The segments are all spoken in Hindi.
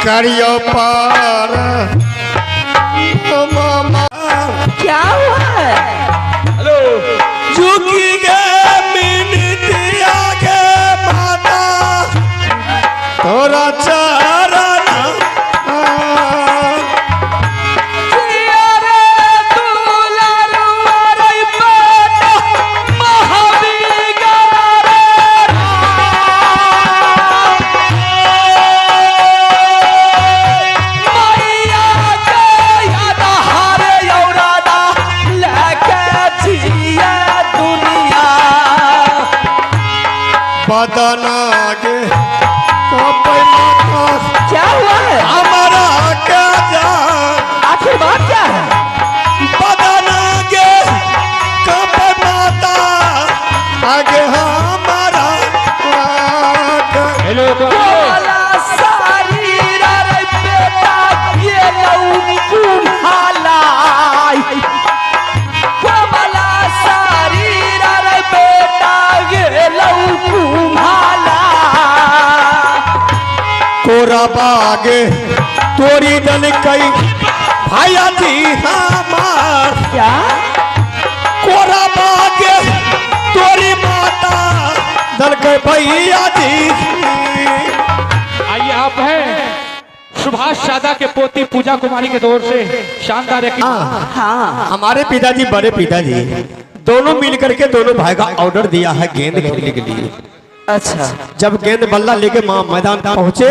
करियो पार मामा क्या हुआ है? हेलो झुकी गए मिनट आगे माता तोरा चारा बदन आगे क्या हुआ है? हमारा क्या जान आखिर बात क्या है? बदन आगे कांपे माता आगे हमारा हेलो वाला सारीरा रे बेटा ये लौकू हालाई वाला सारीरा रे बेटा ये लौकू कोरा बागे तोरी दल कई भाया जी हमार क्या? कोरा बागे तोरी माता दल कई भैया जी। आइए आप हैं सुभाष शादा के पोती पूजा कुमारी के दौर से शानदार एक हाँ हमारे पिताजी बड़े पिताजी दोनों मिलकर के दोनों भाई का ऑर्डर दिया है गेंद खेलने के लिए। अच्छा जब गेंद बल्ला लेके मां मैदान पहुंचे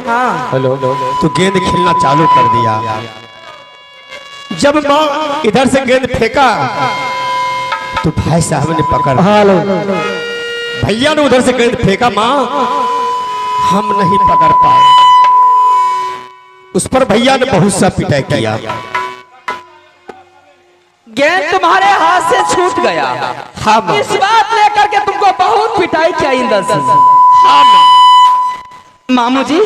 हाँ हेलो तो गेंद खेलना चालू कर दिया। जब मां इधर से गेंद फेंका तो भाई साहब ने पकड़ भैया ने उधर से गेंद फेंका मां हम नहीं पकड़ पाए। उस पर भैया ने बहुत सा पिटाई किया। गेंद तुम्हारे हाथ से छूट गया। हाँ इस बात लेकर के तुमको बहुत पिटाई चाहिए इंदर सिंह। मामू जी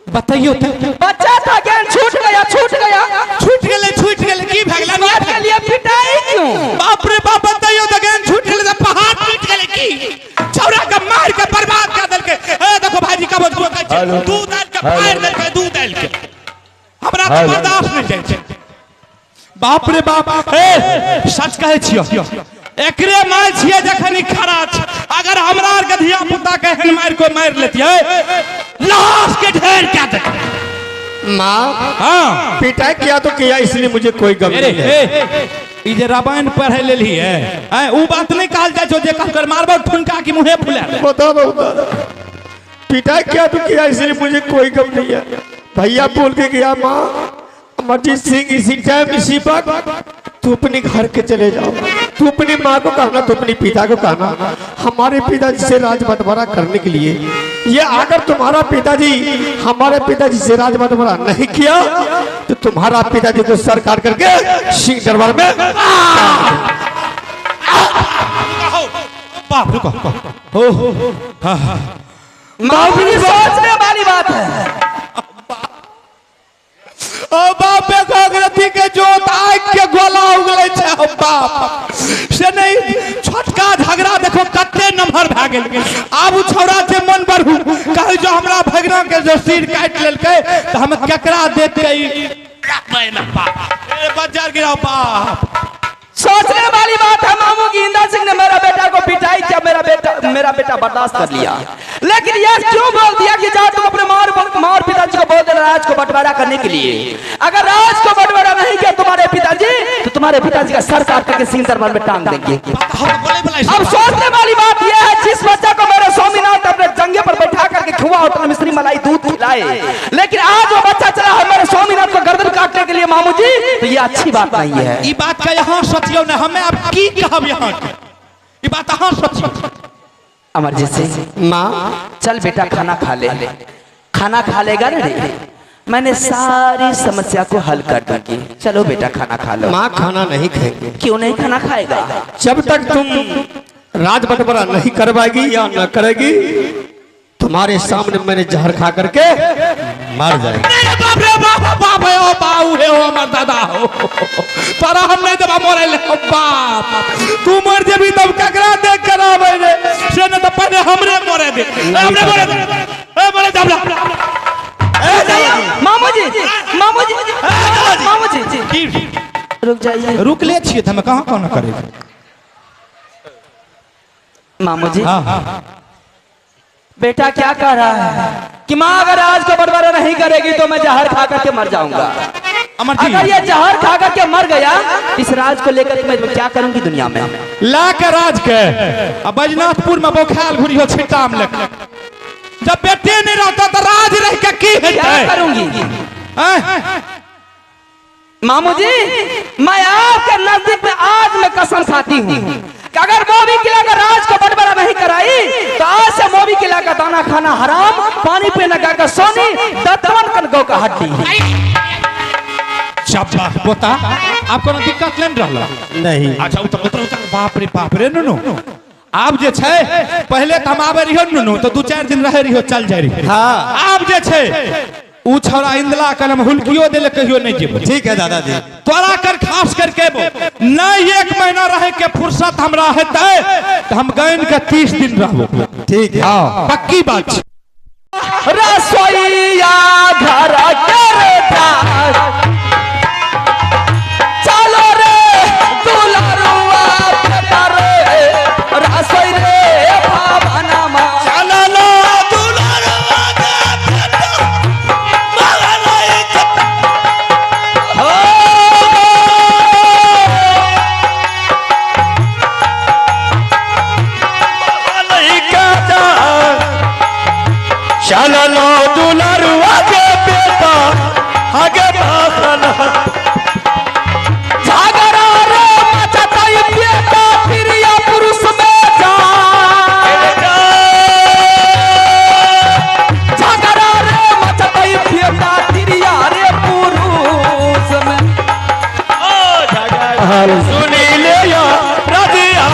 बताइयो बच्चा था गेंद छूट गया की भगला के लिए पिटाई क्यों? बाप रे बाप बताइयो तो गेंद छूट गेले पहाड़ टूट गेले की छौरा का मार के बर्बाद कर देलके। ए देखो भाईजी का बोल दूध डाल के फाड़ देलके दूध डाल के हमरा तो बर्दाश्त नहीं जाय छै। बाप रे बाप ए सच कहे छियो एकरे मार छिए जखनी खरा छ। अगर हमरा आर के धिया पुता के हन मार को मार लेतिए लाश के ढेर क्या देख मां हां पिटाई किया तो किया इसलिए मुझे कोई गम नहीं है। ई जे रामायण पढ़े लेली है ऊ बात नहीं कहल जाय छो जे कहकर मारबो ठुनका की मुंहे फुला दे। पिटाई किया तो किया इसलिए मुझे कोई गम नहीं है। भैया बोल के गया मां अमरजीत सिंह इसी टाइम इसी वक्त तू अपने घर के चले जाओ। तू अपनी माँ को कहना तू अपने पिता को कहना हमारे पिताजी से राज बंटवारा करने के लिए ये अगर तुम्हारा पिताजी हमारे पिताजी से राज बंटवारा नहीं किया तो तुम्हारा पिताजी को सर काट करके सिंह दरबार में बाप रुको हो मामू जी सोचने वाली बात है। ओ बाप पे कागरती के जोत आग के गोला उगले छे। ओ बाप से नहीं छोटका झगड़ा देखो कते नंबर भ गेल। आब छौरा से मन बढ़ू कह जो हमरा भगना के जो सिर काट लेलके त हम केकरा देते रखबै न बाप ए बाजार गिराओ बाप। सोचने वाली बात है मामू की इंदर सिंह ने मेरा बेटा को पिटाई किया। मेरा बेटा बर्दाश्त कर लिया लेकिन यह क्यों बोल दिया कि जा तुम अपने मार पिताजी को बोल देना राज को बंटवारा करने के लिए। अगर राज को बंटवारा नहीं किया तुम्हारे पिताजी तो तुम्हारे पिताजी का सर काट करके सिंह दरबार में टांग देंगे। अब सोचने वाली बात यह है जिस बच्चा को मेरे स्वामीनाथ अपने जंगे पर बैठा करके खुआ होटल मिश्री मलाई दूध खिलाए लेकिन आज वो बच्चा चला है मेरे स्वामीनाथ को गर्दन काटने के लिए मामू जी तो ये अच्छी बात नहीं है। ई बात का यहाँ सोचियो ना हमें अब की कहब यहाँ ई बात यहाँ सोचियो। अमरजीत सिंह माँ चल बेटा खाना खा ले। खाना खा लेगा ना रे मैंने सारी समस्या को हल कर दूंगी। चलो बेटा खाना खा लो। माँ खाना नहीं खाएंगे। क्यों नहीं खाना खाएगा? जब तक तुम राज बंटवारा नहीं करवाएगी या न करेगी तुम्हारे सामने मैंने जहर खा करके मर जाएगा। बाप रे बाप बाप है ओ बाऊ है ओ हमर दादा हो तोरा हम नहीं देबा मोरे ले ओ बाप तू मर जेबी तब ककरा देख कर आवे रे से न त पहले हमरे मोरे दे हमरे मोरे दे ए मोरे दाबला ए मामू जी मामू जी रुक जाइए। रुक ले छिए त हम कहां कहां करे मामू जी हां बेटा क्या कह रहा है कि माँ अगर आज को बटवारा नहीं करेगी तो मैं जहर खा करके मर जाऊंगा। अमर जी अगर ये जहर खा करके मर गया इस राज को लेकर मैं क्या करूंगी दुनिया में। ला के राज के अब बैजनाथपुर में बोखाल घुरी हो छिटाम लग जब बेटे नहीं रहता तो राज रह के की है क्या करूंगी मामू जी। मैं आपके नजदीक में आज मैं कसम खाती हूँ कि अगर मोबी किला का राज को बटवारा नहीं कराई तो आज से मोबी किला का दाना खाना हराम, पानी पीना का सोनी, दत्तवन कन गौ का हड्डी। शाबाश पोता आपको ना दिक्कत लेन रहला नहीं अच्छा उतर बाप रे नुनु आप जे छे पहले त हम आबे रहियो नुनु तो 2-4 दिन रहे रहियो चल जाय रहियो हाँ आप जे छे उ छोरा इंदला कलम हुलकियो देले कहियो नहीं जेबो। ठीक है दादाजी तोरा कर खास करके नहीं 1 महीना रहे के फुर्सत हमरा हेतै त हम गैन के 30 दिन रहबो। ठीक है हां पक्की बात छे। रसोईया घर करता चलो रे दुलरुआ बेटा रे रसोई रे भावना मा चलो लो दुलरुआ बेटा हो नहीं कहता चलो लो दुलरुआ के बेटा आगे भागना झगड़ा रे मचताई बेटा फिर या पुरुष में जा झगड़ा रे मचताई बेटा फिर या रे पुरुष में सुनी ले या रजिया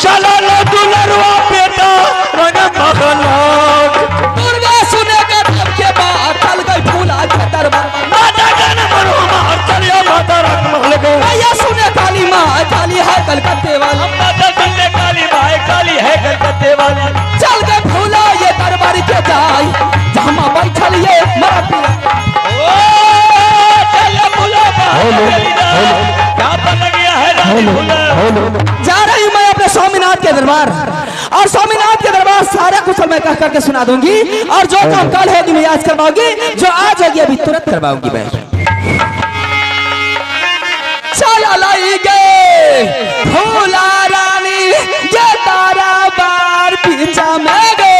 चलो लो दुलरुआ बेटा रंग भागना दुर्गा सुने के तब के बाद चल गई फूला के दरबार माता जान मरो मार चलिया माता रख महल को भैया सुने काली माँ काली है कलकत्ते वाली माता सुनने काली माए काली है कलकत्ते वाली चल गए फूला ये दरबार के जाई जहाँ बैठल ये मरा पिया ओ चल बुला क्या बन गया है रानी बुला जा रही हूँ मैं अपने स्वामीनाथ के दरबार और स्वामीनाथ के दरबार सारा कुछ मैं कह करके सुना दूंगी और जो काम कल होगी मैं आज करवाऊंगी जो आज होगी अभी तुरंत करवाऊंगी मैं। चला लाई गए फूला रानी ये तारा बार पीछा में गए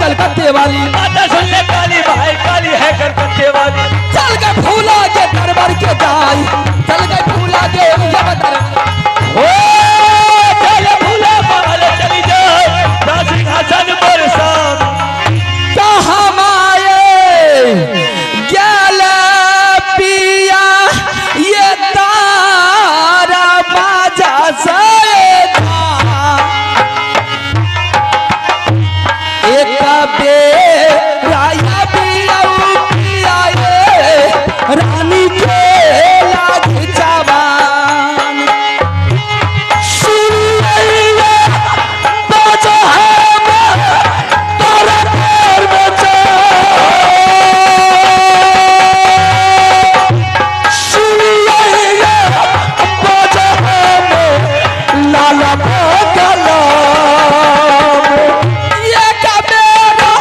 कलकत्ते वाली माता सुनने काली भाई काली है कलकत्ते वाली चल गए फूला के दरबार के जाई चल गए फूला के ये बता ओ चल फूला महल चली जाओ दासी हसन बरसा कहाँ माए गल पिया ये तारा बाजा से रानी के लाग जवान सुन बचा है तोरा पैर बचा सुन बचा है लाला कला ये कबेरा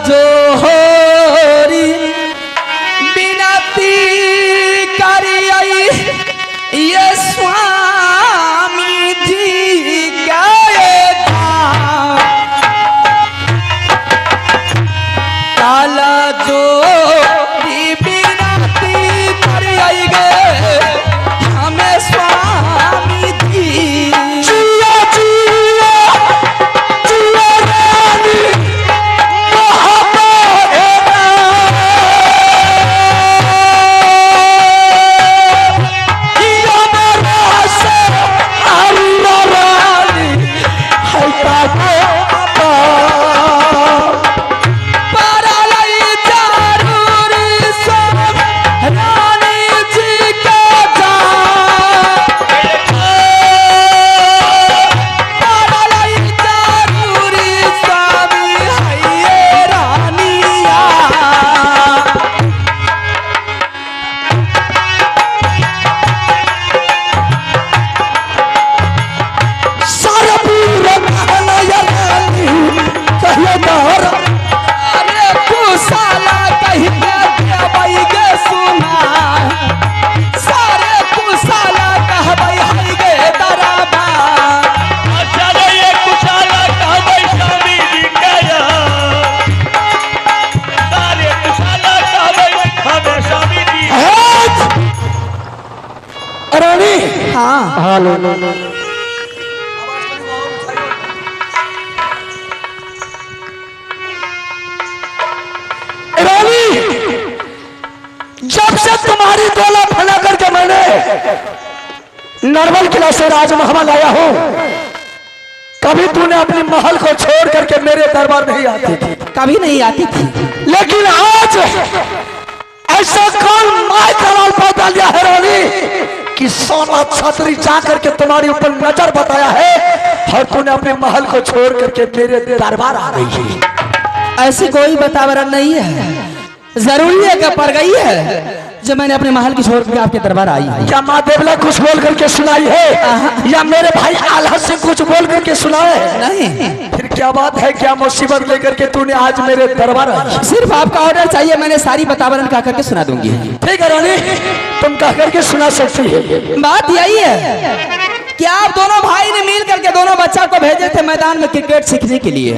जो होरी बिनती करिए ये स्वामी जी गए काला जो बिनती करिए गए हमें स्वामी जी जब से तुम्हारी गोला फैला करके मैंने नरवल किला से राजमहल आया हूँ, कभी तूने अपनी महल को छोड़ करके मेरे दरबार नहीं आती थी, कभी नहीं आती थी। लेकिन आज ऐसा कौन माय दलाल पैदा लिया है रानी कि सोना छतरी जा करके तुम्हारे ऊपर नजर बताया है और तूने अपने महल को छोड़ करके मेरे दरबार आ रही है। ऐसी कोई वातावरण नहीं है, जरूरी है कि पड़ गई है जो मैंने अपने महल की छोड़ करके आपके दरबार आई है। क्या माँ देवला कुछ बोल करके सुनाई है या मेरे भाई आल्हा से कुछ बोल करके सुनाए है? नहीं। फिर क्या बात है, क्या मुसीबत लेकर के तूने आज मेरे दरबार आई? सिर्फ आपका ऑर्डर चाहिए, मैंने सारी वातावरण कह करके सुना दूंगी। ठीक है रानी, तुम कह करके सुना सकती है। बात यही है कि आप दोनों भाई ने मिल करके दोनों बच्चा को भेजे थे मैदान में क्रिकेट सीखने के लिए।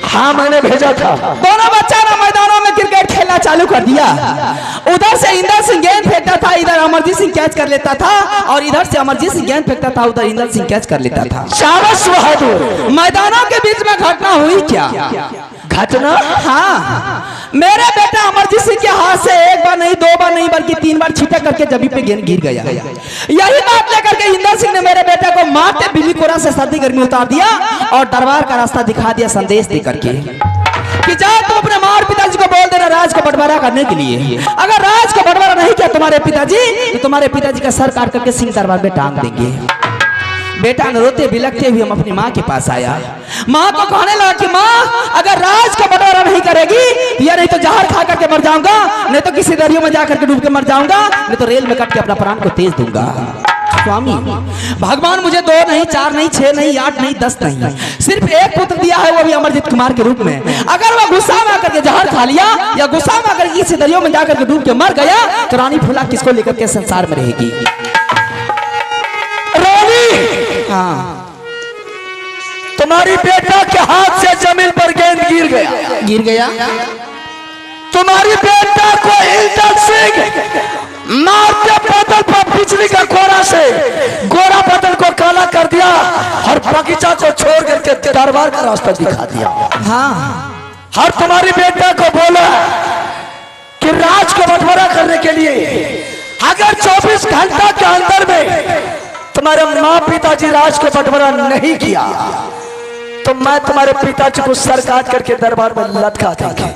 हाँ मैंने भेजा था। दोनों बच्चा ने मैदानों में क्रिकेट खेलना चालू कर दिया। उधर से इंदर सिंह गेंद फेंकता था, इधर अमरजीत सिंह कैच कर लेता था, और इधर से अमरजीत सिंह गेंद फेंकता था, उधर इंदर सिंह कैच कर लेता था। शाबाश बहादुर। मैदानों के बीच में घटना हुई क्या? घटना? हाँ, मेरे बेटा अमरजीत सिंह के हाथ से एक बार नहीं, दो बार नहीं, बल्कि 3 बार छिटक करके जमीन पे गेंद गिर गया। यही बात लेकर के इंदर सिंह ने मेरे बेटे को मारते बिजली कोरा से सर्दी गर्मी उतार दिया और दरबार का रास्ता दिखा दिया, संदेश दे करके कि जाओ तुम अपने मार पिताजी को बोल देना राज को बंटवारा करने के लिए। अगर राज को बंटवारा नहीं किया तुम्हारे पिताजी तो तुम्हारे पिताजी का सर काट करके सिंह दरबार में टांग देंगे। बेटा ने रोते बिलखते हुए हम अपनी माँ के पास आया। माँ को कहने लगा कि माँ अगर राज का बंटवारा नहीं करेगी या नहीं तो जहर खा करके मर जाऊंगा, नहीं तो किसी दरियो में जाकर के डूब के मर जाऊंगा, नहीं तो रेल में कट के अपना प्राण को तेज दूंगा। स्वामी भगवान मुझे 2 नहीं, 4 नहीं, 6 नहीं, 8 नहीं, 10 नहीं, सिर्फ एक पुत्र दिया है, वो भी अमरजीत कुमार के रूप में। अगर वो गुस्सा में आकर के जहर खा लिया या गुस्सा में आकर किसी दरियो में जाकर के डूब के मर गया तो रानी फूला किसको लेकर के संसार में रहेगी? हाँ, तुम्हारी बेटा के हाथ से जमीन पर गेंद गिर गया। तुम्हारी बेटा को इंदर सिंह मारते बदल पर बिजली का कोरा से गोरा बदल को काला कर दिया और बगीचा को छोड़ करके दरबार का रास्ता दिखा दिया। हाँ, और तुम्हारी बेटा को बोला कि राज को बंटवारा करने के लिए अगर 24 घंटा के अंदर में तुम्हारे माँ पिताजी राज को बंटवारा नहीं किया तो मैं तुम्हारे पिताजी को सर काट करके दरबार में लटका देंगे।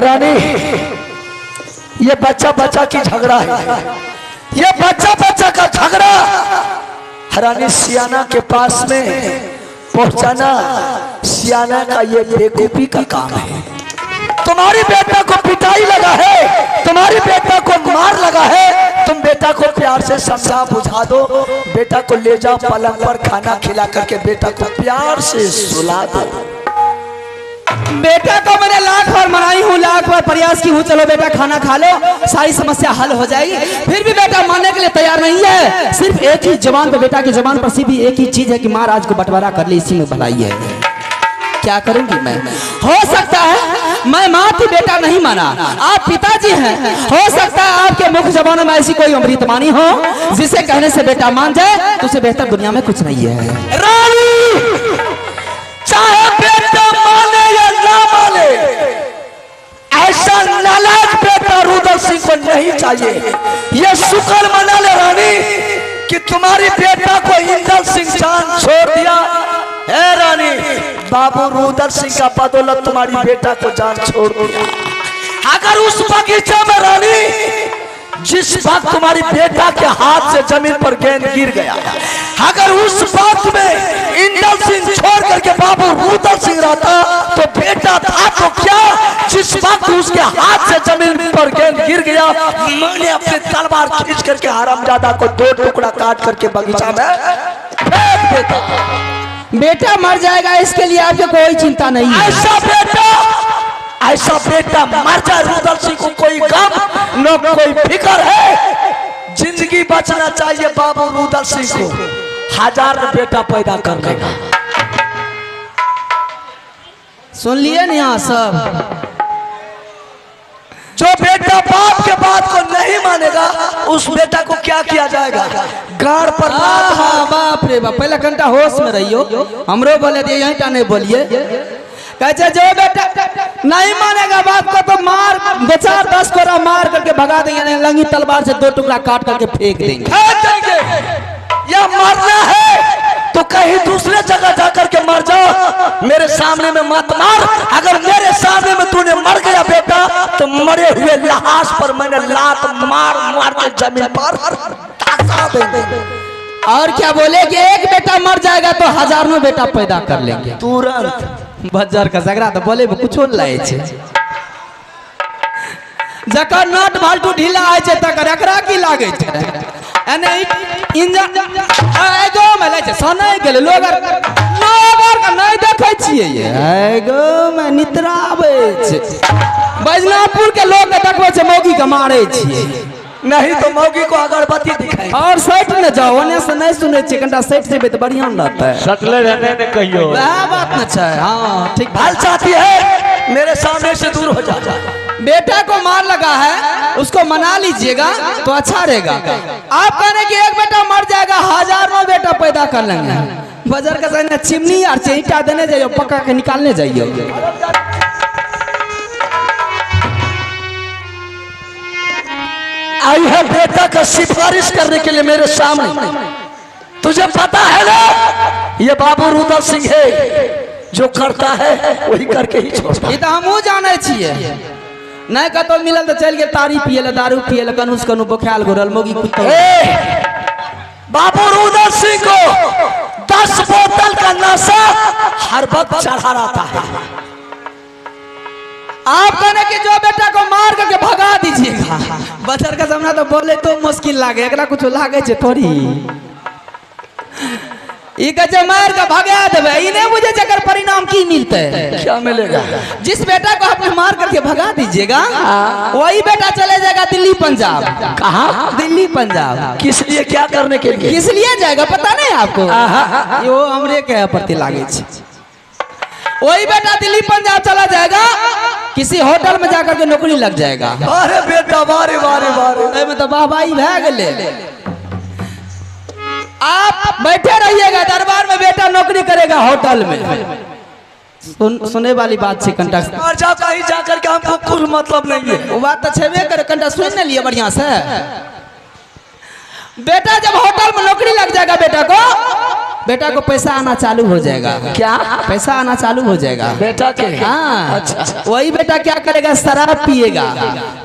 रानी ये बच्चा की झगड़ा है, ये बच्चा का झगड़ा रानी सियाना के पास में पहुंचाना सियाना का ये बेवकूफी का काम है। तुम्हारी बेटा को पिटाई लगा है, तुम्हारी बेटा को मार लगा है, तुम बेटा को प्यार से समझा बुझा दो, बेटा को ले जाओ पलंग पर खाना खिला करके बेटा को प्यार से सुला दो। बेटा को मैंने लाख बार मनाई हूँ, लाख बार प्रयास की हूँ, चलो बेटा खाना खा लो, सारी समस्या हल हो जाएगी। फिर भी बेटा मानने के लिए तैयार नहीं है। सिर्फ एक ही जबान पे, बेटा की जबान पर सिर्फ एक ही चीज है कि महाराज को बंटवारा कर ले, इसी में भलाई है। क्या करूंगी मैं? हो सकता है मैं माँ थी, बेटा नहीं माना, आप पिताजी हैं, हो सकता है आपके मुख जबानों में ऐसी कोई अमृतवाणी हो जिसे कहने से बेटा मान जाए, तो उसे बेहतर दुनिया में कुछ नहीं है। रानी, चाहे बेटा माने या ना माने, ऐसा नालायक बेटा रुद्र सिंह को नहीं चाहिए। ये शुक्र मना ले रानी कि तुम्हारी बेटा को इंदल सिंह जान छोड़ दिया है। रानी, बाबू रुद्र सिंह का बदौलत तुम्हारी बेटा को जान छोड़ दिया। अगर उस बगीचे में रानी, जिस वक्त तुम्हारी बेटा के हाथ से जमीन पर गेंद गिर गया, अगर उस वक्त में इंदल सिंह छोड़ करके बाबू रुद्र सिंह रहता तो बेटा था तो क्या। जिस वक्त उसके हाथ से जमीन पर गेंद गिर गया, मैंने अपनी तलवार खींच करके हरामजादा को 2 टुकड़ा काट करके बगीचा में फेंक देता। बेटा मर जाएगा, इसके लिए आपको कोई चिंता नहीं है। ऐसा बेटा मर जाए रुद्र सिंह को कोई गम न कोई फिक्र है। जिंदगी बचना चाहिए बाबू रुद्र सिंह को, 1000 बेटा पैदा कर लेगा। सुन लिए नहीं यहाँ सब? जो बेटा बाप के बात को नहीं मानेगा, उस बेटा को क्या किया जाएगा? गाड़ पर बाप रे बाप, पहले घंटा होश में रहियो। हमरो बोले दिए, यही टाने बोलिए। कहते जो बेटा नहीं मानेगा बात को तो मार, 2-4-10 कोरा मार करके भगा देंगे, लंगी तलवार से 2 टुकड़ा काट करके फेंक देंगे। या मरना है तो कहीं दूसरे जगह जाकर के मर जाओ, मेरे सामने में मत मार। अगर मेरे सामने में तूने मर गया बेटा, तो मरे हुए लाश पर मैंने लात मार मार के जमीन पर तासा देंगे। और क्या बोले कि एक बेटा मर जाएगा तो 1000 बेटा पैदा कर लेंगे तुरंत। बजार का झगड़ा तो बोले कुछो लाए छे, जकर नट भाल्टू ढीला आए छे तकर एकरा की लागे छे। एने इंजन आगो में ले छे, सनै गेले लोग का नहीं देखे छिए। ये आगो में नितरावे छे, बैजनाथपुर के लोग के देखबे छे मौगी के मारे छिए, नहीं तो मौगी को अगरबत्ती दिखाई। और सेट न जाओ, ओने से नहीं सुने छे, कंटा सेट से तो बढ़िया लगता है। सटले रहने ने कहियो वह बात न छे। हां ठीक भाल चाहती है मेरे सामने से दूर हो जा। बेटा को मार लगा है, उसको मना लीजिएगा तो अच्छा रहेगा। आप कहने कि एक बेटा मर जाएगा, 1000 बेटा पैदा कर लेंगे। बाजार का सामने चिमनी और चीटा देने जाइयो, पका के निकालने जाइयो। आई है बेटा का सिफारिश करने के लिए मेरे सामने। तुझे पता है ना, ये बाबू रुद्र सिंह है, जो करता है वही करके ही छोड़ता। ये तो हमहू जाने छिए। नहीं कतो मिलल तो चल गए तारी पिए ला, दारू पिए ला, कनुस कनु बख्याल घोरल मोगी कुत्ता। बाबू रुद्र सिंह को 10 बोतल का नशा हर वक्त चढ़ा रहता है। आप कहने कि जो बेटा को मार करके भगा दीजिएगा, बचर का सामना तो बोले तो मुश्किल लागे, एकरा कुछ लागे छे थोड़ी। ई के मार के भगा देबे, ई नहीं मुझे जकर परिणाम की मिलते है। क्या मिलेगा? जिस बेटा को आपने मार करके भगा दीजिएगा, वही बेटा चले जाएगा दिल्ली पंजाब। कहाँ? दिल्ली पंजाब। किस लिए, क्या करने के लिए? किस लिए जाएगा पता नहीं आपको? यो हमरे के प्रति लागे छे। वही बेटा दिल्ली पंजाब चला जाएगा, किसी होटल में जाकर के नौकरी लग जाएगा। अरे बेटा बारे बारे बारे में तो वाहवाही भै गेले। आप बैठे रहिएगा, दरबार में बेटा नौकरी करेगा होटल में। सुने वाली बात से कंटा और जा कहीं जाकर के हमको कुछ मतलब नहीं है। वो बात तो छेबे करे, कंटा सुन न लिए बढ़िया से। बेटा जब होटल में नौकरी लग जाएगा, बेटा को पैसा आना चालू हो जाएगा। क्या? पैसा आना चालू हो जाएगा बेटा के? हाँ। अच्छा। वही बेटा क्या करेगा? शराब पिएगा,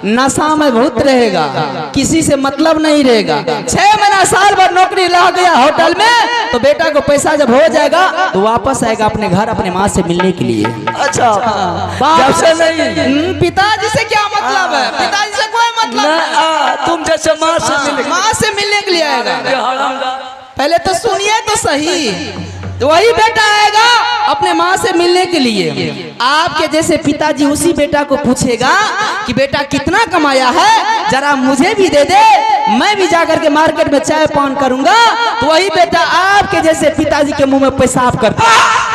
नशा में भूत रहेगा, किसी से मतलब नहीं रहेगा। 6 महीना साल भर नौकरी लग गया होटल में, तो बेटा को पैसा जब हो जाएगा तो वापस आएगा अपने घर, अपने माँ से मिलने के लिए। अच्छा, जब से नहीं। पिताजी से क्या मतलब है? पिताजी से कोई मतलब नहीं। तुम जैसे माँ से मिलने के लिए आएगा। पहले तो सुनिए तो सही। तो वही बेटा आएगा अपने माँ से मिलने के लिए। आपके जैसे पिताजी उसी बेटा को पूछेगा कि बेटा कितना कमाया है, जरा मुझे भी दे दे, मैं भी जाकर के मार्केट में चाय पान करूंगा। तो वही बेटा आपके जैसे पिताजी के मुंह में पेशाब करता है।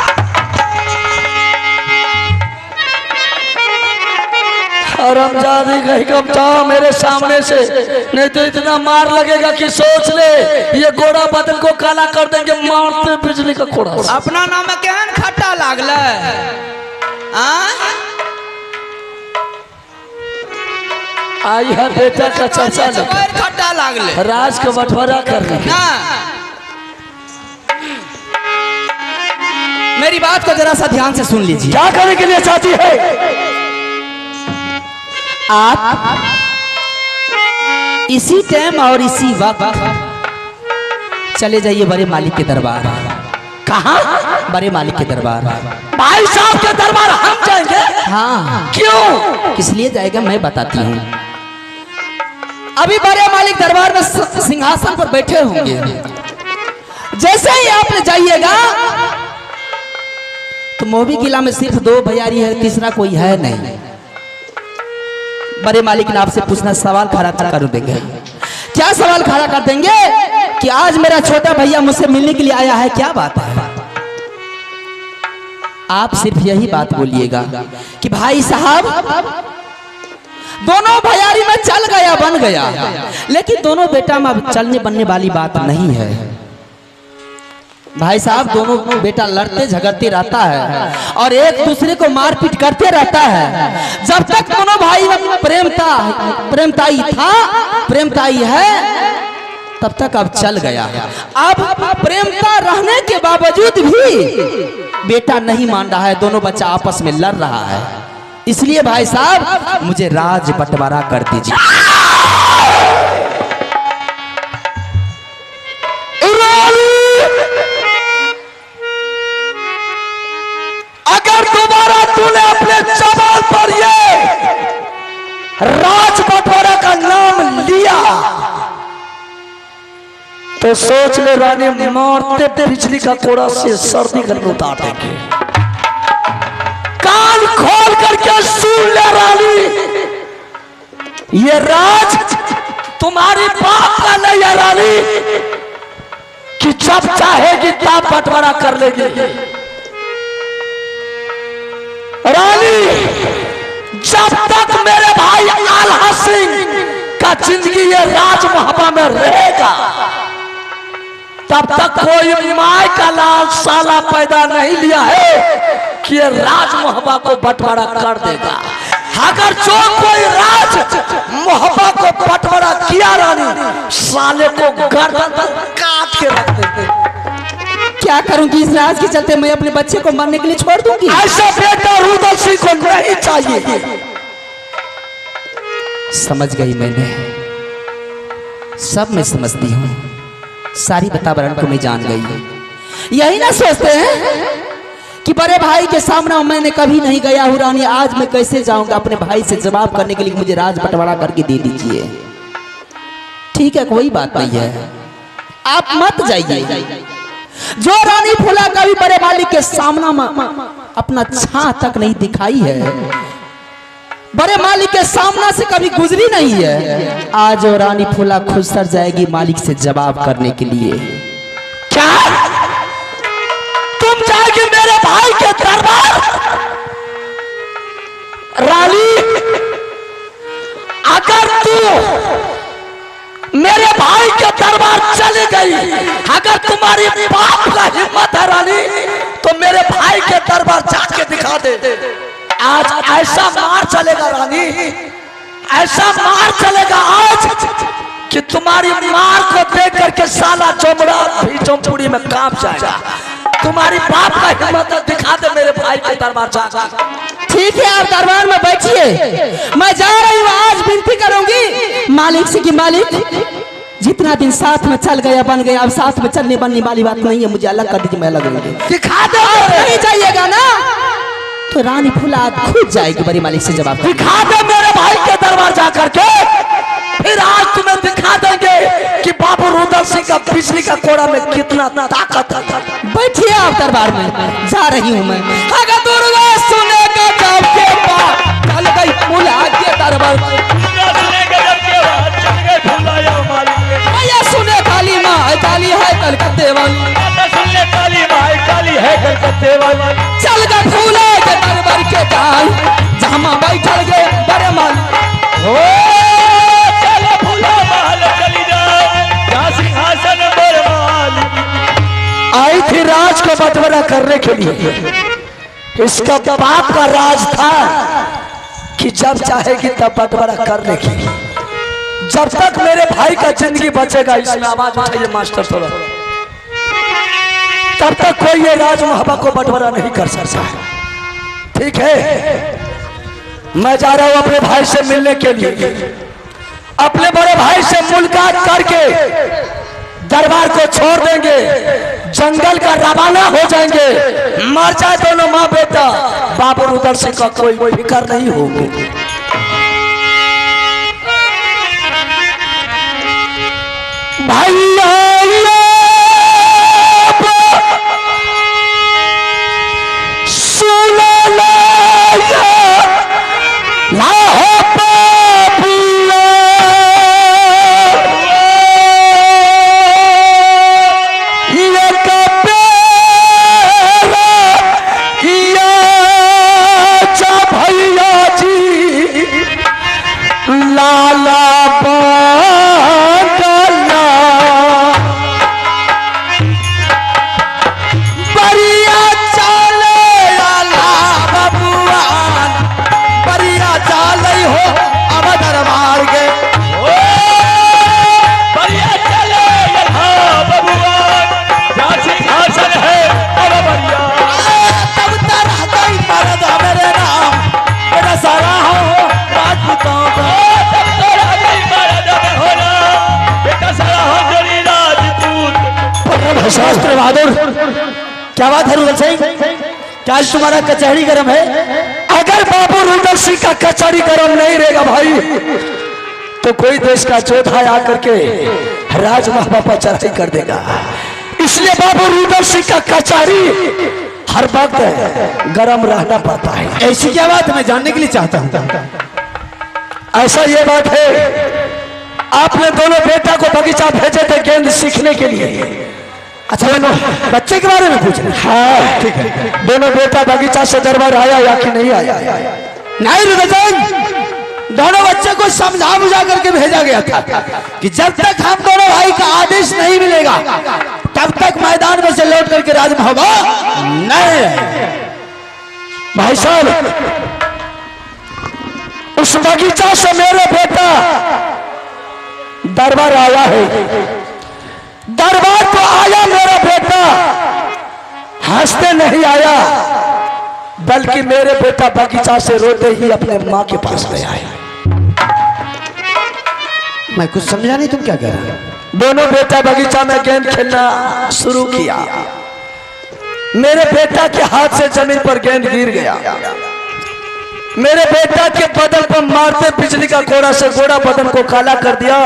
और हम जादी कहीं कब जाओ मेरे सामने से, नहीं तो इतना मार लगेगा कि सोच ले ये गोरा बदन को काला कर देंगे मारते बिजली का कोड़ा। अपना नाम केहन खट्टा लागल आई है बेटा का चर्चा खट्टा लागल राज का बंटवारा करने ना। मेरी बात को जरा सा ध्यान से सुन लीजिए। क्या करने के लिए चाहती है आप इसी टाइम और इसी वक्त चले जाइए बड़े मालिक के दरबार। कहाँ? बड़े मालिक के दरबार। भाई साहब के दरबार हम जाएंगे? हाँ। क्यों? किस लिए जाएगा मैं बताती हूँ। अभी बड़े मालिक दरबार में सिंहासन पर बैठे होंगे। जैसे ही आपने जाइएगा तो मोबी किला में सिर्फ 2 भैयारी है, तीसरा कोई है नहीं। बड़े मालिक ने आपसे पूछना सवाल खड़ा कर देंगे। क्या सवाल खड़ा कर देंगे कि आज मेरा छोटा भैया मुझसे मिलने के लिए आया है, क्या बात है? आप सिर्फ यही बात बोलिएगा कि भाई साहब दोनों भैयारी में चल गया बन गया, लेकिन दोनों बेटा में अब चलने बनने वाली बात नहीं है। भाई साहब दोनों बेटा लड़ते झगड़ते रहता है और एक दूसरे को मारपीट करते रहता है। जब तक दोनों भाई में प्रेमताई है तब तक अब चल गया। अब प्रेमता रहने के बावजूद भी बेटा नहीं मान रहा है, दोनों बच्चा आपस में लड़ रहा है। इसलिए भाई साहब मुझे राज बंटवारा कर दीजिए। अगर दोबारा तूने अपने जबान पर ये राज बंटवारा का नाम लिया तो सोच ले रानी मारते बिजली का कोड़ा से सर्दी कर उतार देंगे। कान खोल करके सुन ले रानी, ये राज तुम्हारी बाप का नहीं है रानी कि जब चाहेगी तब बंटवारा कर लेगी। रानी जब तक मेरे भाई आल्हा सिंह का जिंदगी ये राज मोहब्बा में रहेगा तब तक कोई माय का लाल साला पैदा नहीं लिया है कि ये राज मोहब्बा को बंटवारा कर देगा। अगर जो कोई राज मोहब्बा को बंटवारा किया रानी साले को गर्दन काट के रख देंगे। क्या करूंगी इस राज के चलते? मैं अपने बच्चे को मारने के लिए छोड़ दूंगी? ऐसा बेटा रुदल सिंह को नहीं चाहिए। समझ गई मैंने, सब मैं समझती हूँ, सारी वातावरण को मैं जान गई। यही ना सोचते हैं कि बड़े भाई के सामने मैंने कभी नहीं गया हूँ रानी, आज मैं कैसे जाऊंगा अपने भाई से जवाब करने के लिए मुझे राज बंटवारा करके दे दीजिए। ठीक है कोई बात नहीं है, आप मत जाइए। जो रानी फूला कभी बड़े मालिक के सामना में अपना छां तक नहीं दिखाई है, बड़े मालिक के सामना से कभी गुजरी नहीं है, आज वो रानी फूला खुद सर जाएगी मालिक से जवाब करने के लिए। क्या तुम जाएगी मेरे भाई के दरबार? रानी अगर तू मेरे भाई के दरबार चली गई, अगर तुम्हारी बाप का हिम्मत है रानी तो मेरे भाई के दरबार जाके दिखा दे। आज ऐसा मार चलेगा रानी, ऐसा मार चलेगा आज कि तुम्हारी मार को देख करके साला चोमड़ा भी चौपुड़ी में कांप जाएगा। तुम्हारी बाप का हिम्मत है, दिखा दे मेरे भाई के दरबार जाकर। ठीक है आप दरबार में बैठिए, मैं जा रही हूँ। आज विनती करूंगी मालिक से कि मालिक जितना दिन साथ में चल गया बन गया, अब साथ में चलने बनने वाली बात नहीं है, मुझे अलग कर दीजिए, मैं अलग रहूंगी। दिखा दे। नहीं जाइएगा ना तो रानी फूला खुद जाएगी बड़ी मालिक से जवाब। दिखा दे मेरे भाई के दरबार जाकर के। फिर आज तुम्हें दिखा देंगे कि बाबू रुदल सिंह का बिजली का कोड़ा में कितना ताकत है। बैठिए आप दरबार में, जा रही हूँ मैं। अगर दुर्गा सुने का जब के बाद चल गई फूला के दरबार, भैया सुने काली माँ काली है कलकत्ते वाली, काली है कलकत्ते वाली, चल गए फूले के दरबार के जान, जहाँ माँ बैठल गए बड़े माल। चले फूला महल चली जाए, जहाँ सिंहासन बरमाल। आई थी राज को बंटवारा करने के लिए। इसका बाप का राज था कि जब चाहेगी तब बंटवारा कर लेगी। जब तक मेरे भाई का जिंदगी बचेगा, इसमें आवाज उठाइए मास्टर थोड़ा, तब तक कोई ये राज महबा को बंटवारा नहीं कर सकता है। ठीक है, मैं जा रहा हूं अपने भाई से मिलने के लिए। अपने बड़े भाई से मुलाकात करके दरबार को छोड़ देंगे, जंगल का रवाना हो जाएंगे। मर जाए दोनों माँ बेटा, बाबू रुदल सिंह का कोई फिक्र नहीं होगी। भैया शास्त्र बहादुर, क्या बात है रुदल सिंह, क्या आज तुम्हारा कचहरी गरम है? अगर बाबू रुदल सिंह का कचहरी गरम नहीं रहेगा भाई, तो कोई देश का योद्धा आकर के राज महबा पर चढ़ाई कर देगा। इसलिए बाबू रुदल सिंह का कचहरी हर वक्त गरम रहना पड़ता है। ऐसी क्या बात मैं जानने के लिए चाहता हूँ। ऐसा ये बात है, आपने दोनों बेटा को बगीचा भेजे थे गेंद सीखने के लिए। अच्छा, दोनों बच्चे के बारे में पूछ रहे? हाँ ठीक है। दोनों बेटा बगीचा से दरबार आया या कि नहीं आया? नहीं रुदल सिंह, दोनों बच्चे को समझा बुझा करके भेजा गया था कि जब तक हम दोनों भाई का आदेश नहीं मिलेगा तब तक मैदान में से लौट करके राज महबा नहीं। भाई साहब, उस बगीचा से मेरे बेटा दरबार आया है। दरबार को आया मेरा बेटा, हंसते नहीं आया, बल्कि मेरे बेटा बगीचा से रोते ही अपने माँ के पास गया है। मैं कुछ समझा नहीं, तुम क्या कह रहे हो? दोनों बेटा बगीचा में गेंद खेलना शुरू किया। मेरे बेटा के हाथ से जमीन पर गेंद गिर गया। मेरे बेटा के बदन पर मारते बिजली का कोड़ा से गोरा बदन को काला कर दिया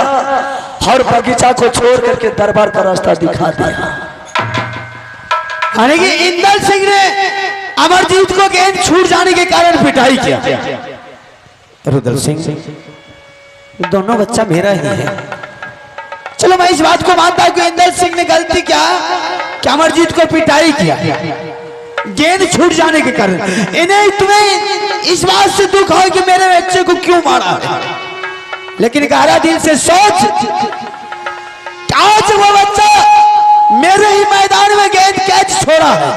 और बगीचा को छोड़ करके दरबार का रास्ता दिखा दिया। यानी कि इंदल सिंह ने अमरजीत को गेंद छूट जाने के कारण पिटाई किया। रुदल सिंह, दोनों बच्चा मेरा ही है। चलो मैं इस बात को मानता हूं कि इंदल सिंह ने गलती किया कि अमरजीत को पिटाई किया गेंद छूट जाने के कारण। इन्हें तुम्हें इस बात से दुख हो कि मेरे बच्चे को क्यों मारा है, लेकिन गहरा दिल से सोच, आज वो बच्चा मेरे ही मैदान में गेंद कैच छोड़ा है,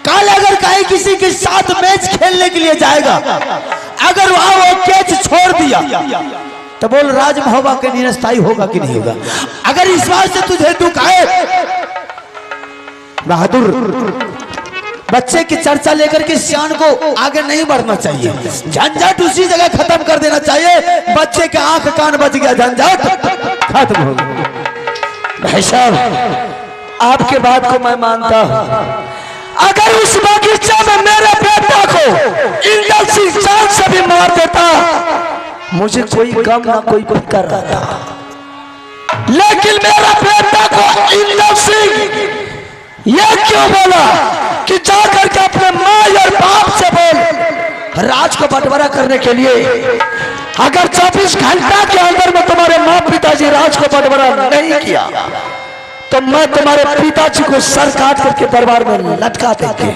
कल अगर कहीं किसी के साथ मैच खेलने के लिए जाएगा, अगर वहां वो कैच छोड़ दिया तो बोल राज महबा के निरस्ताई होगा कि नहीं होगा? अगर इस बात से तुझे दुख आए बहादुर, बच्चे की चर्चा लेकर के सियान को आगे नहीं बढ़ना चाहिए। झंझट उसी जगह खत्म कर देना चाहिए। बच्चे के आंख कान बच गया, झंझट खत्म हो गया। भाई साहब, आपके बात को मैं मानता हूं। अगर उस बगीचा में मेरे बेटा को इंदल सिंह जान से भी मार देता, मुझे कोई गम ना कोई फिक्र रहता, लेकिन मेरा बेटा को इंदर सिंह ये क्यों बोला कि जाकर के अपने माँ और बाप से बोल राज को बंटवारा करने के लिए, अगर 24 घंटा के अंदर में तुम्हारे माँ पिताजी राज को बंटवारा नहीं किया तो मैं तुम्हारे पिताजी को सर काट करके दरबार में लटका देंगे,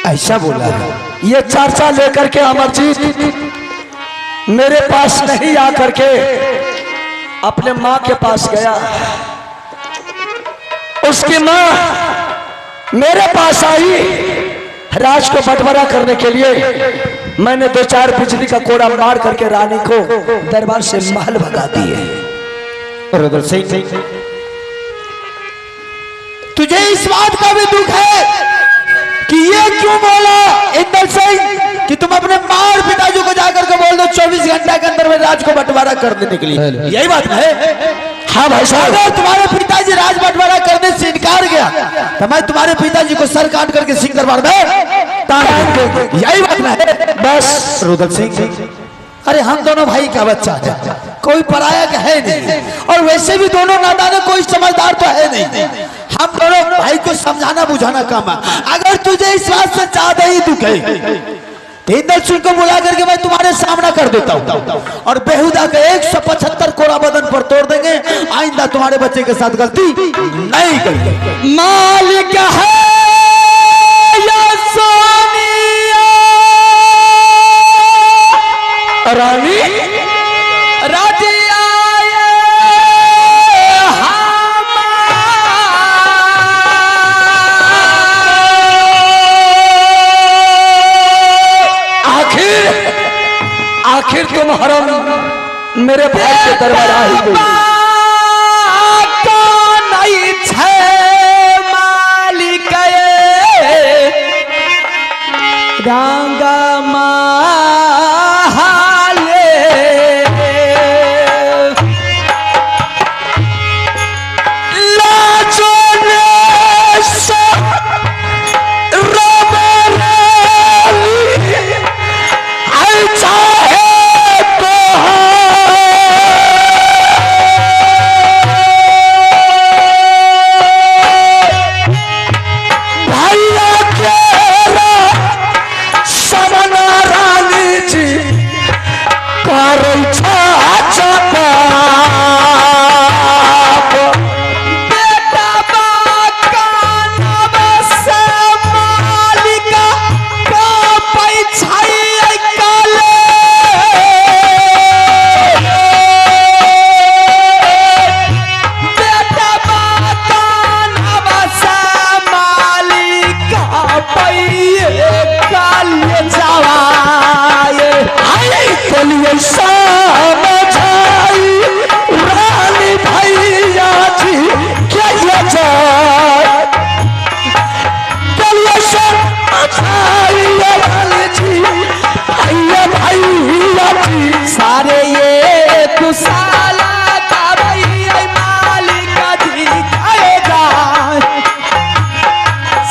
ऐसा बोला। ये चर्चा लेकर के अमरजीत मेरे पास नहीं आकर के अपने माँ के पास गया। उसकी माँ मेरे पास आई राज को बंटवारा करने के लिए। मैंने 2-4 बिजली का कोड़ा मार करके रानी को दरबार से महल भगा दिए। रुद्र सिंह, तुझे इस बात का भी दुख है कि ये क्यों बोला इंदर सिंह कि तुम अपने माँ और पिताजी को जाकर के बोल दो 24 घंटे के अंदर में राज को बंटवारा कर देने के लिए, यही बात है? हाँ भाई साहब, अगर तुम्हारे पिताजी राज बंटवारा करने से इनकार किया तो मैं तुम्हारे पिताजी को सर काट करके सिंह दरबार में टांग दूंगा, यही बात है? बस रुद्र सिंह, अरे हम दोनों भाई का बच्चा है, कोई पराया का है नहीं, और वैसे भी दोनों नादान है, कोई समझदार तो है नहीं। हम दोनों भाई को समझाना बुझाना काम है। अगर तुझे इस बात से ज्यादा ही दुख है तो इंदर सिंह को बुला करके मैं तुम्हारे सामना कर देता हूँ और बेहुदा के 175 कोड़ा बदन पर तोड़ देंगे। आइंदा तुम्हारे बच्चे के साथ गलती नहीं करेंगे। मालिक है या सोनिया रानी राजिया आखिर तुम हरम मेरे भाई के दरबार आई गई। नहीं छे मालिक रंगा माले लाजो ने सारे ये कुसाला का भैया मालिक दिखाएगा,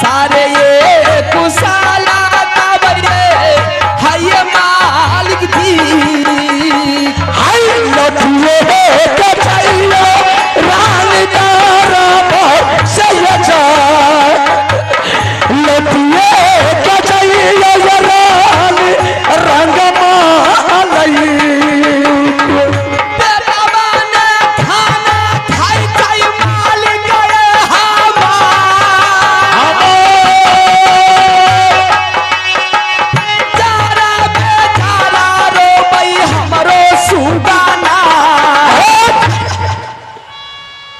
सारे ये कुसाला का भैया है मालिक दी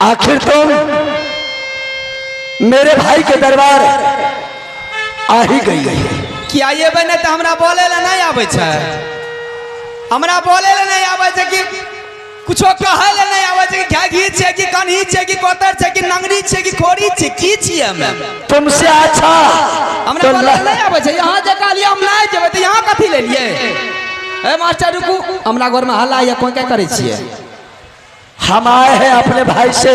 आखिर तुम मेरे भाई के दरबार आ ही गई। क्या ये बने तो हमरा बोले ला नहीं आवे छे, हमरा बोले ला नहीं आवे छे कि कुछो कहे ला नहीं आवे छे कि क्या घी छे कि कन्ही छे कि कोतर छे कि नंगरी छे कि खोरी छे, की छी हमें तुमसे अच्छा हमरा बोले ला नहीं आवे छे। यहां जका लिया हम नहीं जेबे तो यहां कथि ले लिए? ए मास्टर रुकू, हमरा घर में हल्ला या कोई क्या करे छिए? हम आए हैं अपने भाई से